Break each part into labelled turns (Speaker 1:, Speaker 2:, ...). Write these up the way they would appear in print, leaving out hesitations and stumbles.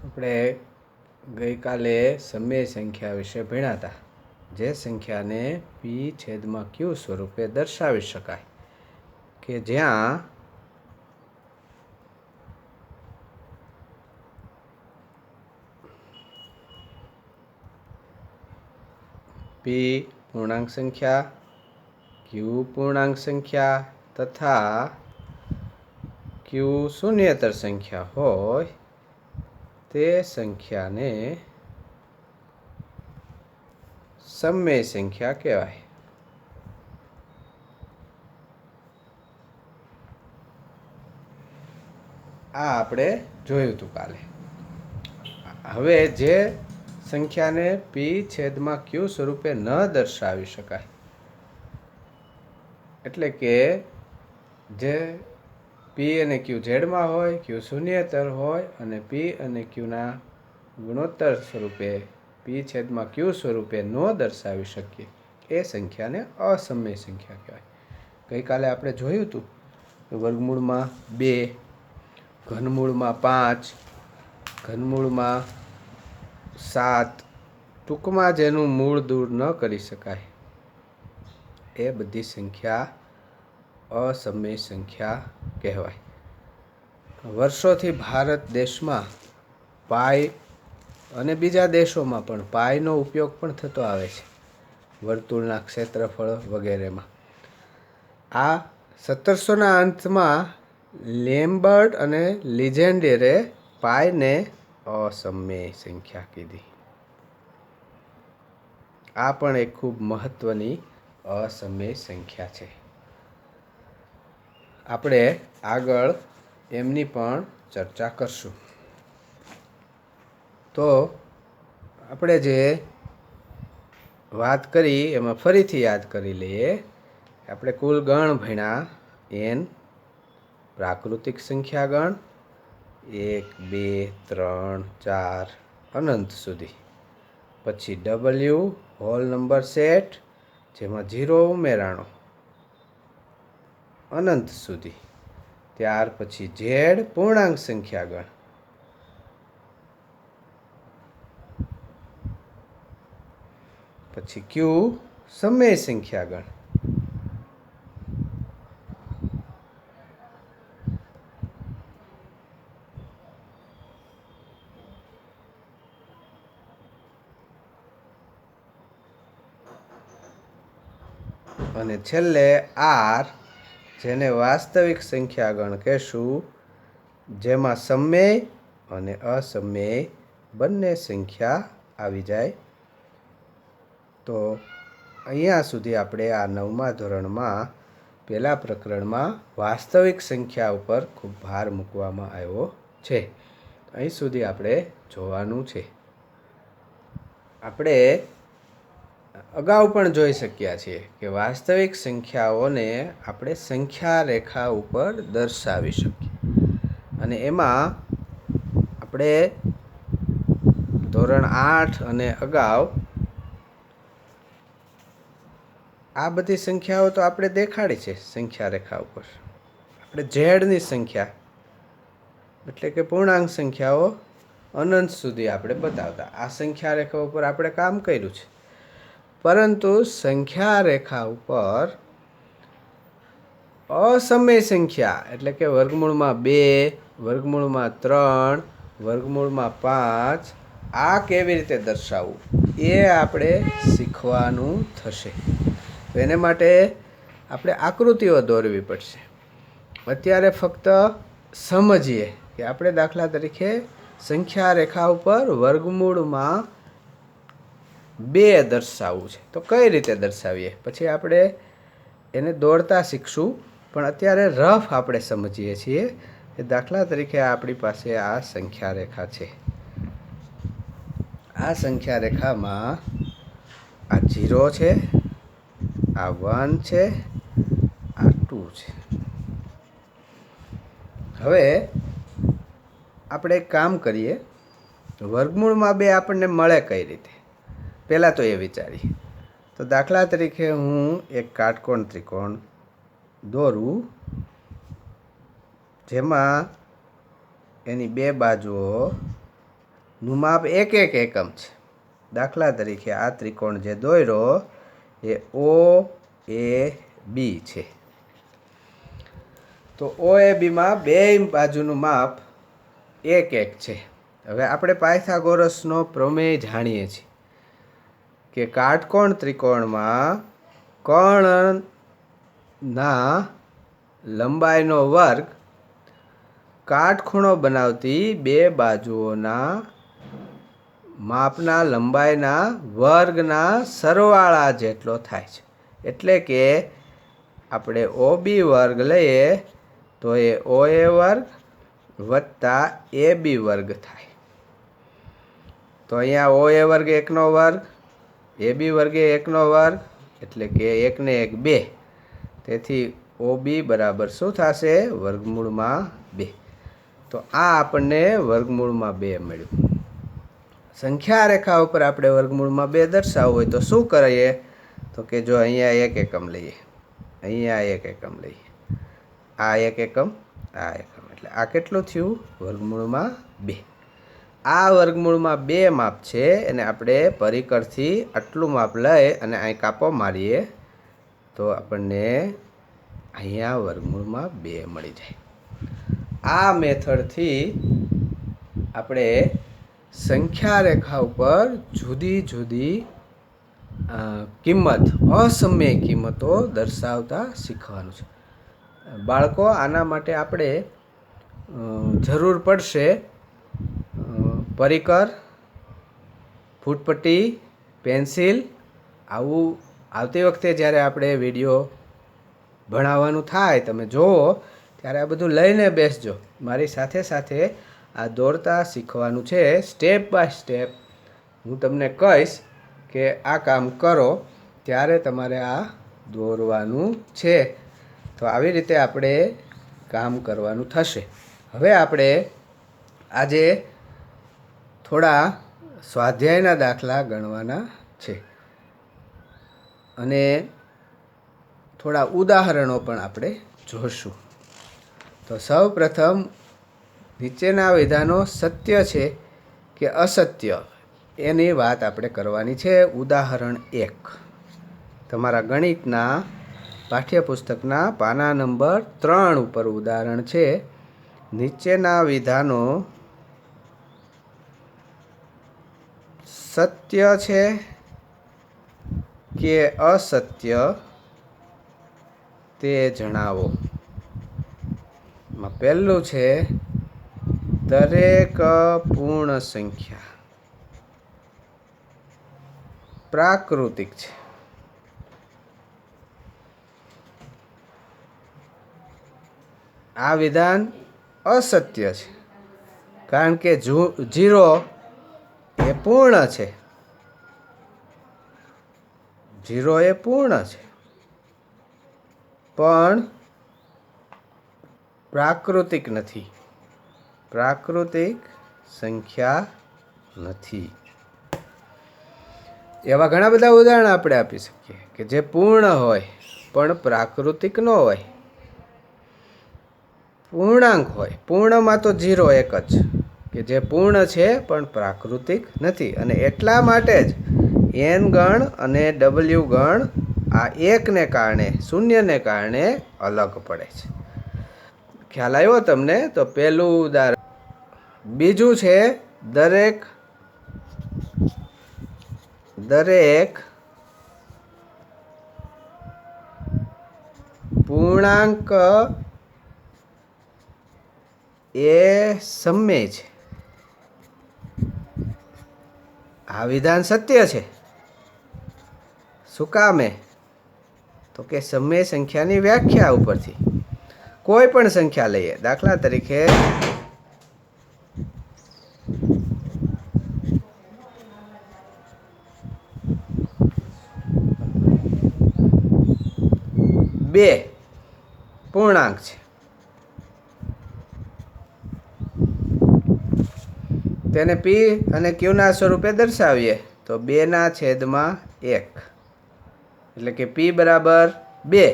Speaker 1: આપણે ગઈકાલે સમય સંખ્યા વિશે ભણ્યા હતા, જે સંખ્યાને પી છેદમાં ક્યુ સ્વરૂપે દર્શાવી શકાય, કે જ્યાં પી પૂર્ણાંક સંખ્યા, ક્યુ પૂર્ણાંક સંખ્યા તથા ક્યુ શૂન્યેતર સંખ્યા હોય તે સંખ્યાને સમય સંખ્યા કહેવાય. આ આપણે જોયું હતું કાલે. હવે જે સંખ્યાને પી છેદમાં ક્યુ સ્વરૂપે ન દર્શાવી શકાય, એટલે કે જે પી અને ક્યુ ઝેડમાં હોય, ક્યુ શૂન્યેતર હોય અને પી અને ક્યુના ગુણોત્તર સ્વરૂપે પી છેદમાં ક્યુ સ્વરૂપે ન દર્શાવી શકીએ, એ સંખ્યાને અસમય સંખ્યા કહેવાય. ગઈકાલે આપણે જોયું હતું કે વર્ગમૂળમાં 2, ઘનમૂળમાં 5, ઘનમૂળમાં 7, ટૂંકમાં જેનું મૂળ દૂર ન કરી શકાય, એ બધી સંખ્યા અસમય સંખ્યા કહેવાય. વર્ષોથી ભારત દેશમાં પાઈ અને બીજા દેશોમાં પણ પાઈનો ઉપયોગ પણ થતો આવે છે, વર્તુળના ક્ષેત્રફળ વગેરેમાં. આ 1700ના અંતમાં લેમ્બર્ટ અને લિજેન્ડરે પાઈને અસમય સંખ્યા કીધી. આ પણ એક ખૂબ મહત્વની અસમય સંખ્યા છે. આપણે આગળ એમની પણ ચર્ચા કરશું. તો આપણે જે વાત કરી એમાં ફરીથી યાદ કરી લઈએ. આપણે કુલ ગણ ભણ્યા એન પ્રાકૃતિક સંખ્યા ગણ 1, 2, 3, 4 અનંત સુધી. પછી ડબલ્યુ હોલ નંબર સેટ, જેમાં 0 ઉમેરાણો અનંત સુધી. ત્યાર પછી ઝેડ પૂર્ણાંક સંખ્યા ગણ, પછી ક્યુ સમય સંખ્યા ગણ, અને છેલ્લે આર, જેને વાસ્તવિક સંખ્યા ગણ કહેશું, જેમાં સમય અને અસમય બંને સંખ્યા આવી જાય. તો અહીંયા સુધી આપણે આ 9મા ધોરણમાં પહેલા પ્રકરણમાં વાસ્તવિક સંખ્યા ઉપર ખૂબ ભાર મૂકવામાં આવ્યો છે. અહીં સુધી આપણે જોવાનું છે. આપણે અગાઉ પણ જોઈ શક્યા છીએ કે વાસ્તવિક સંખ્યાઓને આપણે સંખ્યા રેખા ઉપર દર્શાવી શકીએ, અને એમાં આપણે ધોરણ 8 અને અગાઉ આ બધી સંખ્યાઓ તો આપણે દેખાડી છે સંખ્યા રેખા ઉપર. આપણે ઝેડની સંખ્યા એટલે કે પૂર્ણાંક સંખ્યાઓ અનંત સુધી આપણે બતાવતા. આ સંખ્યા રેખા ઉપર આપણે કામ કર્યું છે. પરંતુ સંખ્યા રેખા ઉપર અસમય સંખ્યા એટલે કે વર્ગમૂળમાં 2, વર્ગમૂળમાં 3, વર્ગમૂળમાં 5 આ કેવી રીતે દર્શાવવું, એ આપણે શીખવાનું થશે. તો એને માટે આપણે આકૃતિઓ દોરવી પડશે. અત્યારે ફક્ત સમજીએ કે આપણે દાખલા તરીકે સંખ્યા રેખા ઉપર વર્ગમૂળમાં 2 દર્શાવવું છે, તો કઈ રીતે દર્શાવીએ, પછી આપણે એને દોરતા શીખશું. પણ અત્યારે રફ આપણે સમજીએ છીએ કે દાખલા તરીકે આપણી પાસે આ સંખ્યા રેખા છે. આ સંખ્યા રેખામાં આ 0 છે, આ 1 છે, આ 2 છે. હવે આપણે એક કામ કરીએ, વર્ગમૂળમાં 2 આપણને મળે કઈ રીતે, પહેલાં તો એ વિચારીએ. તો દાખલા તરીકે હું એક કાટકોણ ત્રિકોણ દોરું, જેમાં એની 2 બાજુઓ નું માપ 1 1 એકમ છે. દાખલા તરીકે આ ત્રિકોણ જે દોર્યો એ OAB છે. તો OABમાં બે બાજુનું માપ 1 1 છે. હવે આપણે પાયથાગોરસનો પ્રમેય જાણીએ છીએ કે કાટકોણ ત્રિકોણમાં કર્ણના લંબાઈનો વર્ગ કાટખૂણો બનાવતી બે બાજુઓના માપના લંબાઈના વર્ગના સરવાળા જેટલો થાય છે. એટલે કે આપણે OB વર્ગ લઈએ તો એ OA વર્ગ વત્તા AB વર્ગ થાય. તો અહીંયા OA વર્ગ 1નો વર્ગ, AB વર્ગ 1નો વર્ગ, એટલે કે 1 ને 1 2. તેથી OB બરાબર શું થશે? વર્ગમૂળમાં 2. તો આ આપણને વર્ગમૂળમાં 2 મળ્યું. સંખ્યા રેખા ઉપર આપણે વર્ગમૂળમાં 2 દર્શાવવું હોય તો શું કરીએ? તો કે જો અહીંયા 1 એકમ લઈએ, અહીંયા 1 એકમ લઈએ, આ 1 એકમ, આ એકમ, એટલે આ કેટલું થયું? વર્ગમૂળમાં 2. આ વર્ગમૂળમાં 2 માપ છે અને આપણે પરિકરથી આટલું માપ લઈ અને અહીં કાપો મારીએ તો આપણને અહીંયા વર્ગમૂળમાં 2 મળી જાય. આ મેથડથી આપણે સંખ્યા રેખા ઉપર જુદી જુદી કિંમત, અસમય કિંમતો દર્શાવતા શીખવાનું છે. બાળકો, આના માટે આપણે જરૂર પડશે પરિકર, ફૂટપટ્ટી, પેન્સિલ. આવું આવતી વખતે જ્યારે આપણે વિડીયો ભણાવવાનું થાય તમે જુઓ ત્યારે આ બધું લઈને બેસજો. મારી સાથે સાથે આ દોરતા શીખવાનું છે. સ્ટેપ બાય સ્ટેપ હું તમને કહીશ કે આ કામ કરો ત્યારે તમારે આ દોરવાનું છે. તો આવી રીતે આપણે કામ કરવાનું થશે. હવે આપણે આજે થોડા સ્વાધ્યાયના દાખલા ગણવાના છે અને થોડા ઉદાહરણો પણ આપણે જોશું. તો સૌ પ્રથમ નીચેના વિધાનો સત્ય છે કે અસત્ય એની વાત આપણે કરવાની છે. ઉદાહરણ 1 તમારા ગણિતના પાઠ્યપુસ્તકના પાના નંબર 3 ઉપર ઉદાહરણ છે. નીચેના વિધાનો સત્ય છે કે અસત્ય તે જણાવો. પહેલું છે દરેક પૂર્ણ સંખ્યા પ્રાકૃતિક છે. આ વિધાન અસત્ય છે કારણ કે 0 એ પૂર્ણ છે. 0 એ પૂર્ણ છે પણ પ્રાકૃતિક નથી, પ્રાકૃતિક સંખ્યા નથી. એવા ઘણા બધા ઉદાહરણ આપણે આપી શકીએ કે જે પૂર્ણ હોય પણ પ્રાકૃતિક ન હોય, પૂર્ણાંક હોય. પૂર્ણમાં તો 0 એક જ કે જે પૂર્ણ છે પણ પ્રાકૃતિક નથી. અને એટલા માટે જ n ગણ અને w ગણ આ 1 ને કારણે, 0 ને કારણે અલગ પડે છે. ખ્યાલ આવ્યો તમને? તો પહેલું ઉદાહરણ. બીજું છે દરેક પૂર્ણાંક એ સમય છે. આ વિધાન સત્ય છે. શું કામે? તો કે સમય સંખ્યાની વ્યાખ્યા ઉપરથી કોઈ પણ સંખ્યા લઈએ. દાખલા તરીકે 2 પૂર્ણાંક છે. તેને P અને Q ના સ્વરૂપે દર્શાવીએ તો 2/1 એટલે કે P બરાબર 2,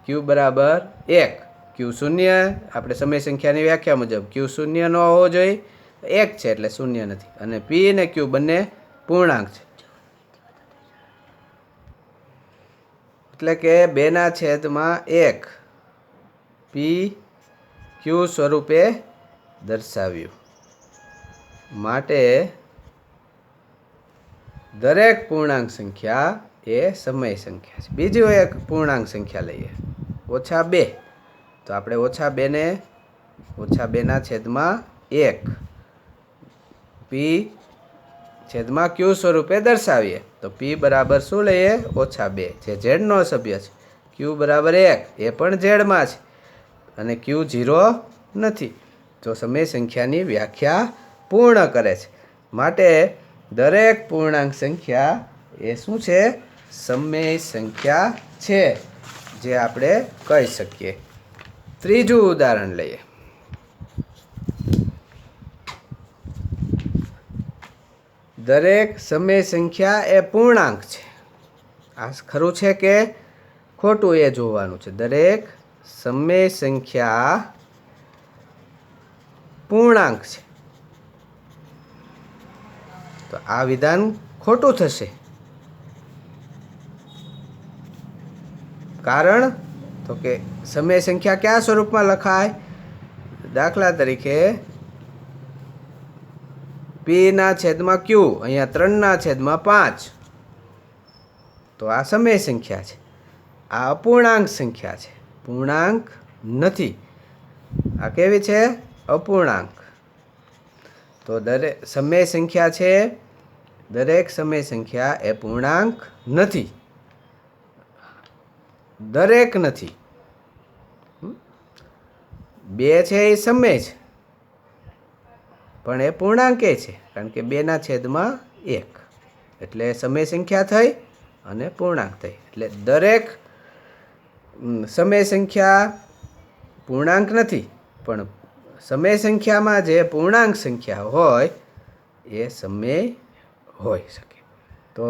Speaker 1: Q બરાબર 1. Q શૂન્ય, આપણે સમય સંખ્યાની વ્યાખ્યા મુજબ Q શૂન્ય ન હોવો જોઈએ એક છે એટલે શૂન્ય નથી. અને પી અને ક્યુ બંને પૂર્ણાંક છે એટલે કે 2/1 પી ક્યુ સ્વરૂપે દર્શાવ્યું. માટે દરેક પૂર્ણાંક સંખ્યા એ સમય સંખ્યા છે. બીજી એક પૂર્ણાંક સંખ્યા લઈએ -2. તો આપણે -2 ને -2/1 પી છેદમાં ક્યુ સ્વરૂપે દર્શાવીએ તો પી બરાબર શું લઈએ? -2 જે ઝેડનો સભ્ય છે. ક્યુ બરાબર 1 એ પણ ઝેડમાં છે અને ક્યુ 0 નથી. તો સમય સંખ્યાની વ્યાખ્યા પૂર્ણ કરે છે. માટે દરેક પૂર્ણાંક સંખ્યા એ શું છે? સમય સંખ્યા છે, જે આપણે કહી શકીએ. ત્રીજું ઉદાહરણ લઈએ. દરેક સમય સંખ્યા એ પૂર્ણાંક છે. આ ખરું છે કે ખોટું એ જોવાનું છે. દરેક સમય સંખ્યા પૂર્ણાંક છે. તો આ વિધાન ખોટું થશે. કારણ તો કે સમય સંખ્યા કયા સ્વરૂપમાં લખાય? દાખલા તરીકે p/q અહીંયા 3/5. તો આ સમય સંખ્યા છે. આ અપૂર્ણાંક સંખ્યા છે, પૂર્ણાંક નથી. આ કેવી છે? અપૂર્ણાંક. તો દરેક સમય સંખ્યા છે, દરેક સમય સંખ્યા એ પૂર્ણાંક નથી. દરેક નથી. 2 છે એ સમય છે પણ એ પૂર્ણાંકે છે, કારણ કે 2/1 એટલે સમય સંખ્યા થઈ અને પૂર્ણાંક થઈ. એટલે દરેક સમય સંખ્યા પૂર્ણાંક નથી, પણ સમય સંખ્યામાં જે પૂર્ણાંક સંખ્યા હોય એ સમય હોઈ શકે. તો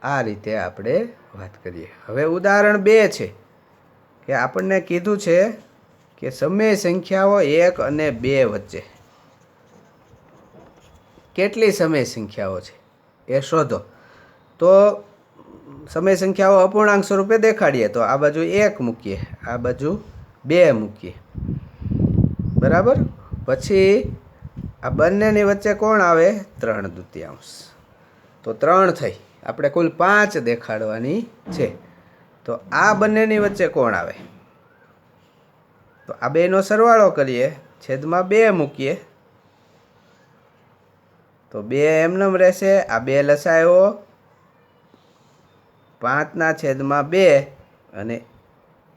Speaker 1: આ રીતે આપણે વાત કરીએ. હવે ઉદાહરણ 2 છે કે આપણને કીધું છે કે સમય સંખ્યાઓ 1 અને 2 વચ્ચે કેટલી સમય સંખ્યાઓ છે એ શોધો. તો સમય સંખ્યાઓ અપૂર્ણાંક સ્વરૂપે દેખાડીએ તો આ બાજુ 1 મૂકીએ, આ બાજુ 2 મૂકીએ, બરાબર. પછી આ બંનેની વચ્ચે કોણ આવે? 3/2. તો 3 થઈ. આપણે કુલ 5 દેખાડવાની છે. તો આ બંનેની વચ્ચે કોણ આવે? તો આ બેનો સરવાળો કરીએ, છેદમાં 2 મૂકીએ તો 2 એમનેમ રહેશે. આ 2 લસાયો 5/2 અને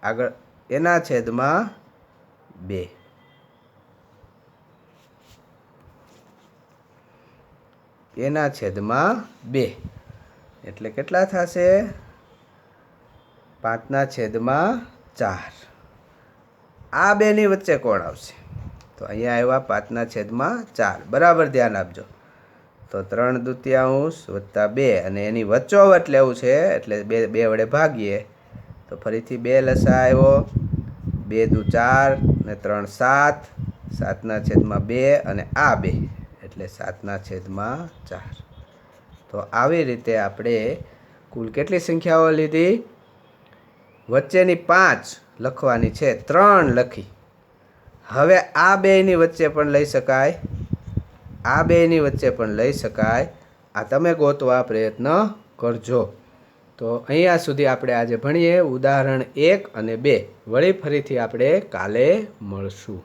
Speaker 1: આગળ એના છેદમાં 2. એના છેદમાં 2 એટલે કેટલા થશે? 5/4. આ બેની વચ્ચે કોણ આવશે? તો અહીંયા આવ્યા 5/4. બરાબર ધ્યાન આપજો. તો 3/2 વત્તા 2 અને એની વચ્ચોવટ લેવું છે એટલે 2 વડે ભાગીએ તો ફરીથી 2 લસા આવ્યો. 2 × 4 ને 3 7. 7/2 અને આ 2 એટલે 7/4. તો આવી રીતે આપણે કુલ કેટલી સંખ્યાઓ લીધી? વચ્ચેની 5 લખવાની છે, 3 લખી. હવે આ બેની વચ્ચે પણ લઈ શકાય, આ બેની વચ્ચે પણ લઈ શકાય. આ તમે ગોતવા પ્રયત્ન કરજો. તો અહીંયા સુધી આપણે આજે ભણીએ ઉદાહરણ 1 અને 2. વળી ફરીથી આપણે કાલે મળશું.